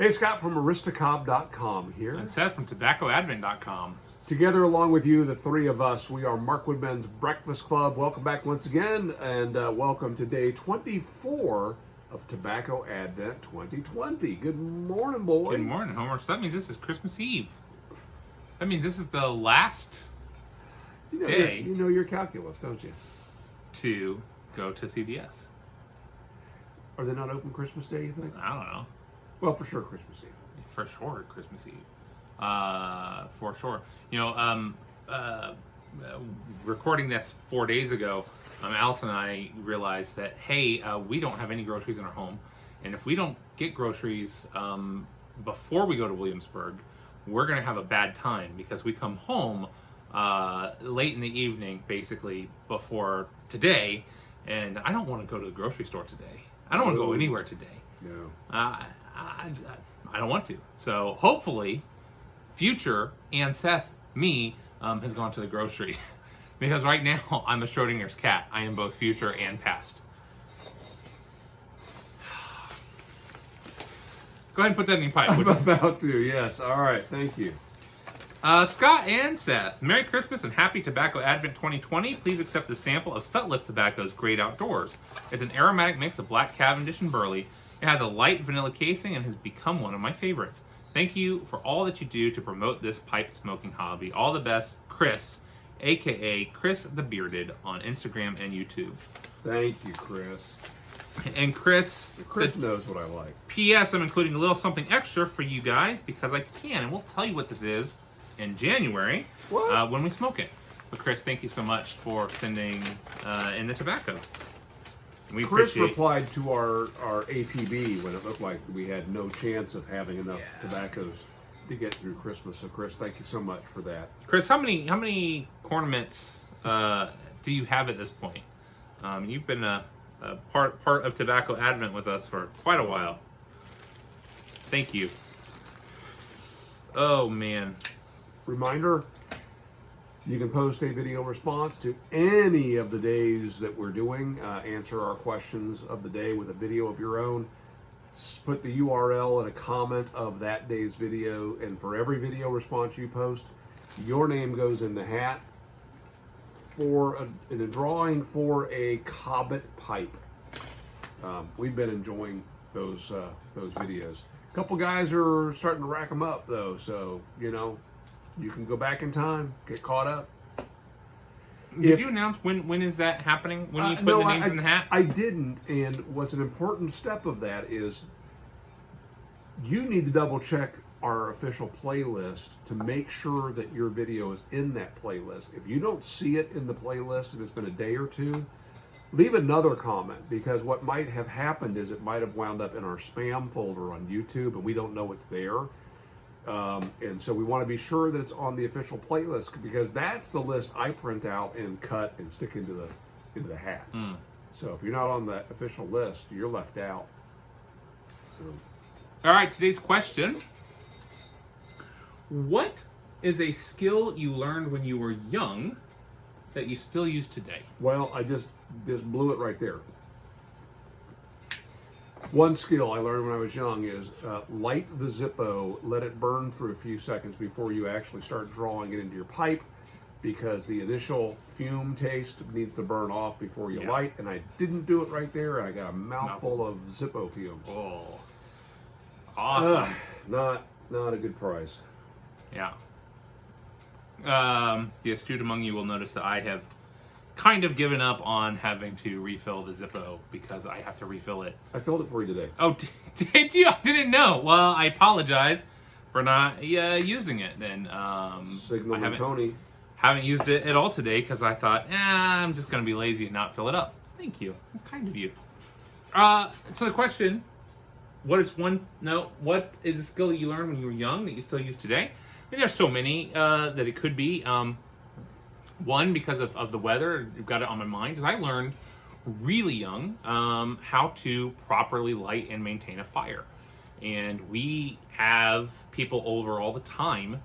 Hey, Scott from aristocob.com here. And Seth from tobaccoadvent.com. Together, along with you, the three of us, we are Mark Woodman's Breakfast Club. Welcome back once again, and welcome to day 24 of Tobacco Advent 2020. Good morning, boy. Good morning, Homer. So that means this is Christmas Eve. That means this is the last day. You know your calculus, don't you? To go to CVS. Are they not open Christmas Day, you think? I don't know. Well, for sure, Christmas Eve. For sure, Christmas Eve. For sure. You know, recording this 4 days ago, Allison and I realized that, hey, we don't have any groceries in our home. And if we don't get groceries before we go to Williamsburg, we're going to have a bad time because we come home late in the evening, basically, before today. And I don't want to go to the grocery store today. I don't want to go anywhere today. No. I don't want to. So hopefully, Future and Seth, me, has gone to the grocery. Because right now, I'm a Schrodinger's cat. I am both future and past. Go ahead and put that in your pipe, would I'm you? about to, yes. All right, thank you. Scott and Seth, Merry Christmas and Happy Tobacco Advent 2020. Please accept the sample of Sutliff Tobacco's Great Outdoors. It's an aromatic mix of black Cavendish and burley. It has a light vanilla casing and has become one of my favorites. Thank you for all that you do to promote this pipe smoking hobby. All the best, Chris, aka Chris the Bearded, on Instagram and YouTube. Thank you, Chris. And Chris said, knows what I like. P.S. I'm including a little something extra for you guys because I can, and we'll tell you what this is in January when we smoke it. But Chris, thank you so much for sending in the tobacco. Chris replied to our APB when it looked like we had no chance of having enough tobaccos to get through Christmas. So, Chris, thank you so much for that. Chris, how many cornaments do you have at this point? You've been a part of Tobacco Advent with us for quite a while. Thank you. Oh man. Reminder, you can post a video response to any of the days that we're doing. Answer our questions of the day with a video of your own. Put the URL in a comment of that day's video, and for every video response you post, your name goes in the hat in a drawing for a Cobbett pipe. We've been enjoying those videos. A couple guys are starting to rack them up though, so you can go back in time, get caught up. Did you announce when is that happening? When are you putting the names in the hat? I didn't, and what's an important step of that is you need to double check our official playlist to make sure that your video is in that playlist. If you don't see it in the playlist and it's been a day or two, leave another comment, because what might have happened is it might have wound up in our spam folder on YouTube and we don't know it's there. And so we want to be sure that it's on the official playlist, because that's the list I print out and cut and stick into the hat. So if you're not on the official list, you're left out. So. All right, today's question. What is a skill you learned when you were young that you still use today? Well, I just blew it right there. One skill I learned when I was young is light the Zippo, let it burn for a few seconds before you actually start drawing it into your pipe, because the initial fume taste needs to burn off before you light, and I didn't do it right there, and I got a mouthful of Zippo fumes. Oh, awesome. Not a good price. Yeah. The astute among you will notice that I have kind of given up on having to refill the Zippo because I have to refill it. I filled it for you today. Oh, did you? I didn't know. Well, I apologize for not using it then. Signal and Tony. Haven't used it at all today because I thought, I'm just going to be lazy and not fill it up. Thank you. That's kind of you. So the question, what is a skill you learned when you were young that you still use today? I mean, there's so many that it could be. One, because of the weather, you've got it on my mind, is I learned really young how to properly light and maintain a fire. And we have people over all the time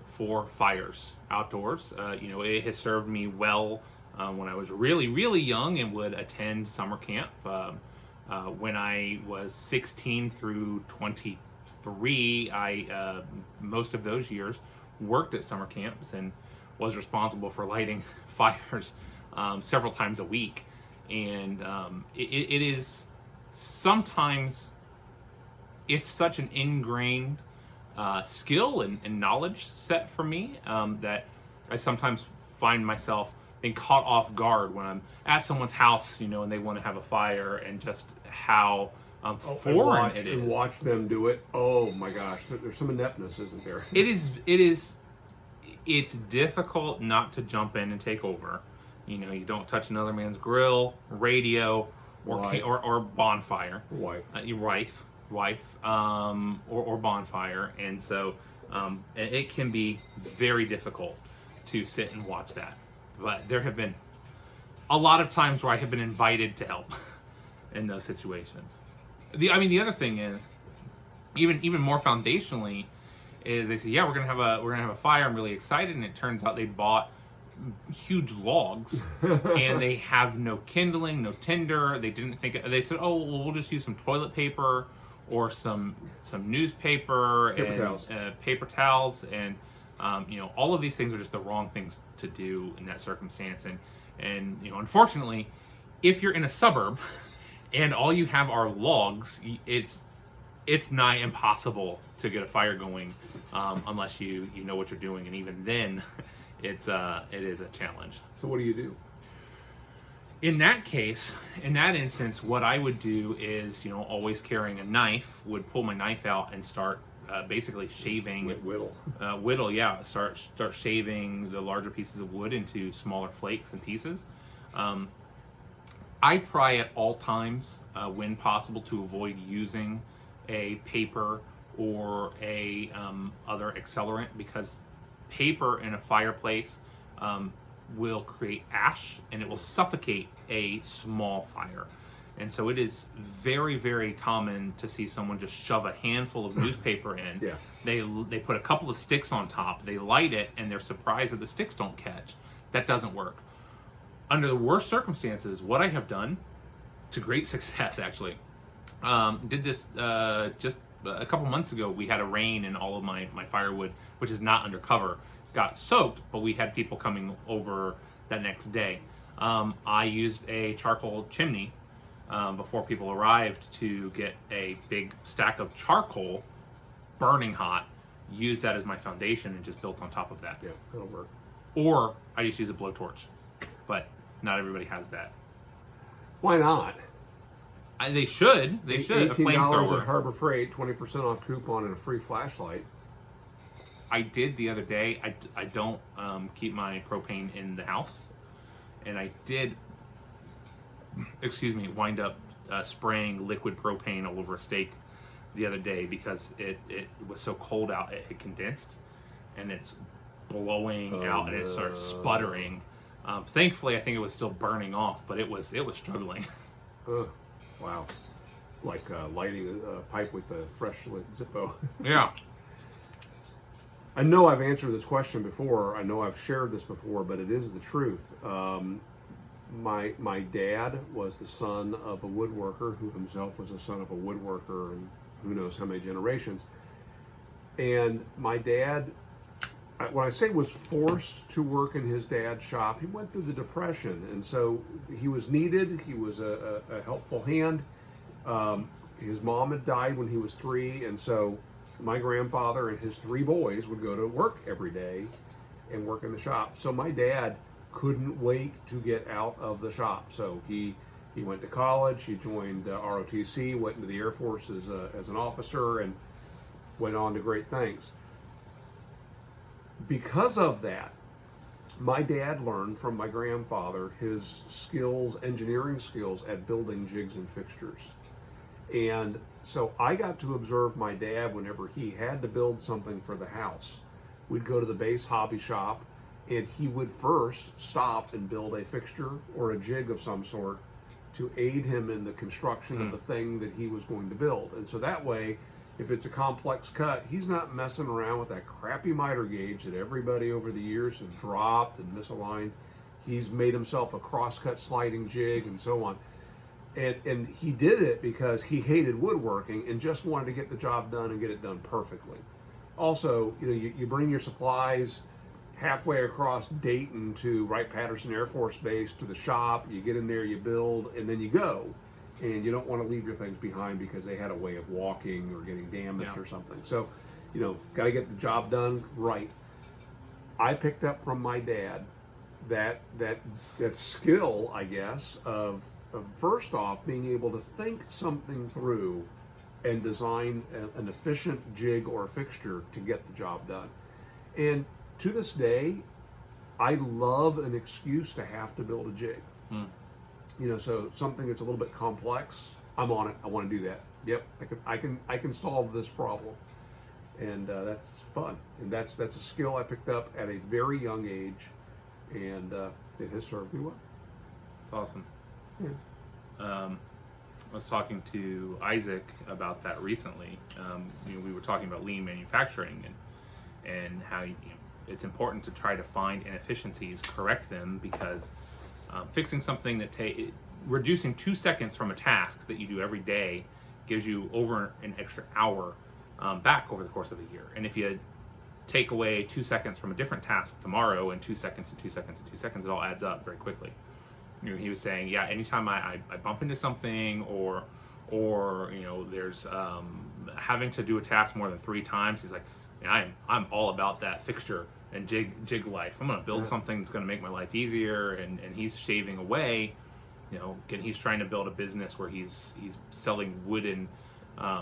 for fires outdoors. It has served me well when I was really, really young and would attend summer camp when I was 16 through 22. 3, I most of those years worked at summer camps and was responsible for lighting fires several times a week. And it is sometimes, it's such an ingrained skill and knowledge set for me that I sometimes find myself being caught off guard when I'm at someone's house, and they want to have a fire, and just how foreign it is. And watch them do it. Oh my gosh, there's some ineptness, isn't there? It's difficult not to jump in and take over. You don't touch another man's grill, radio, or bonfire. Wife, or bonfire. And so it can be very difficult to sit and watch that. But there have been a lot of times where I have been invited to help in those situations. The other thing is, even more foundationally, is they say, yeah, we're gonna have a fire. I'm really excited, and it turns out they bought huge logs and they have no kindling, no tinder. They didn't think. They said, oh, well, we'll just use some toilet paper or some newspaper paper towels, and all of these things are just the wrong things to do in that circumstance. And unfortunately, if you're in a suburb and all you have are logs, it's nigh impossible to get a fire going unless you know what you're doing, and even then, it is a challenge. So what do you do? In that case, in that instance, what I would do is, always carrying a knife, would pull my knife out and start basically shaving. Whittle, yeah. Start shaving the larger pieces of wood into smaller flakes and pieces. I try at all times, when possible, to avoid using a paper or a other accelerant, because paper in a fireplace will create ash and it will suffocate a small fire. And so it is very, very common to see someone just shove a handful of newspaper in. Yeah. They put a couple of sticks on top, they light it, and they're surprised that the sticks don't catch. That doesn't work. Under the worst circumstances, what I have done, to great success actually, did this just a couple months ago. We had a rain, and all of my firewood, which is not undercover, got soaked, but we had people coming over that next day. I used a charcoal chimney before people arrived to get a big stack of charcoal, burning hot, use that as my foundation, and just built on top of that. Yeah, that'll work. Or I just use a blowtorch, but not everybody has that. Why not? They should. They should. $18 at Harbor Freight, 20% off coupon, and a free flashlight. I did the other day. I don't keep my propane in the house, and I did, wind up spraying liquid propane all over a steak the other day because it was so cold out, it had condensed, and it's blowing out, and it started sputtering. Thankfully, I think it was still burning off, but it was struggling. Wow. It's like lighting a pipe with a fresh lit Zippo. Yeah. I know I've answered this question before. I know I've shared this before, but it is the truth. My dad was the son of a woodworker who himself was the son of a woodworker, and who knows how many generations. And my dad, when I say was forced to work in his dad's shop, he went through the Depression, and so he was needed. He was a helpful hand. His mom had died when he was 3, and so my grandfather and his 3 boys would go to work every day and work in the shop. So my dad couldn't wait to get out of the shop. So he went to college, he joined ROTC, went into the Air Force as an officer, and went on to great things. Because of that, my dad learned from my grandfather his skills, engineering skills at building jigs and fixtures. And so I got to observe my dad whenever he had to build something for the house. We'd go to the base hobby shop, and he would first stop and build a fixture or a jig of some sort to aid him in the construction of the thing that he was going to build. And so that way, if it's a complex cut, he's not messing around with that crappy miter gauge that everybody over the years has dropped and misaligned. He's made himself a cross-cut sliding jig and so on. And he did it because he hated woodworking and just wanted to get the job done and get it done perfectly. Also, you bring your supplies halfway across Dayton to Wright-Patterson Air Force Base to the shop. You get in there, you build, and then you go. And you don't want to leave your things behind because they had a way of walking or getting damaged or something. So, got to get the job done right. I picked up from my dad that skill, I guess, of first off being able to think something through and design an efficient jig or fixture to get the job done. And to this day, I love an excuse to have to build a jig. So something that's a little bit complex, I'm on it. I want to do that. Yep, I can solve this problem, and that's fun. And that's a skill I picked up at a very young age, and it has served me well. It's awesome. Yeah. I was talking to Isaac about that recently. We were talking about lean manufacturing and how it's important to try to find inefficiencies, correct them, because fixing something that reducing 2 seconds from a task that you do every day gives you over an extra hour back over the course of a year. And if you take away 2 seconds from a different task tomorrow, and 2 seconds and 2 seconds and 2 seconds, it all adds up very quickly. He was saying, anytime I bump into something or there's having to do a task more than 3 times, he's like, I'm all about that fixture and jig life. I'm going to build something that's going to make my life easier, and he's shaving away. Again, he's trying to build a business where he's selling wooden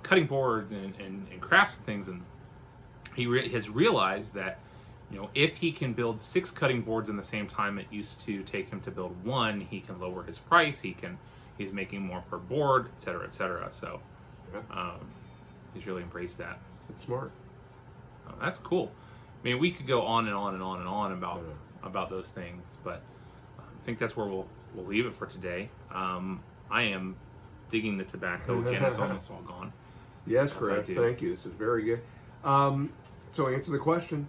cutting boards and crafts and things, and he has realized that if he can build 6 cutting boards in the same time it used to take him to build 1, he can lower his price. He's making more per board, et cetera, et cetera. So he's really embraced that. It's smart. That's cool. I mean, we could go on and on and on and on about those things, but I think that's where we'll leave it for today. I am digging the tobacco again. It's almost all gone. Yes, Chris. Thank you. This is very good. So answer the question.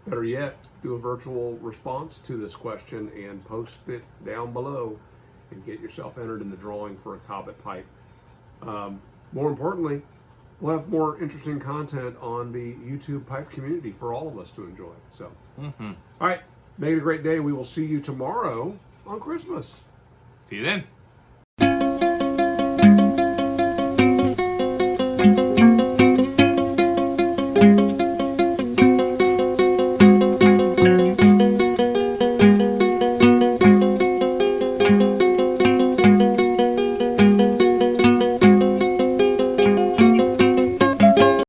Better yet, do a virtual response to this question and post it down below and get yourself entered in the drawing for a Cobbett pipe. More importantly, we'll have more interesting content on the YouTube pipe community for all of us to enjoy. So, All right, make it a great day. We will see you tomorrow on Christmas. See you then.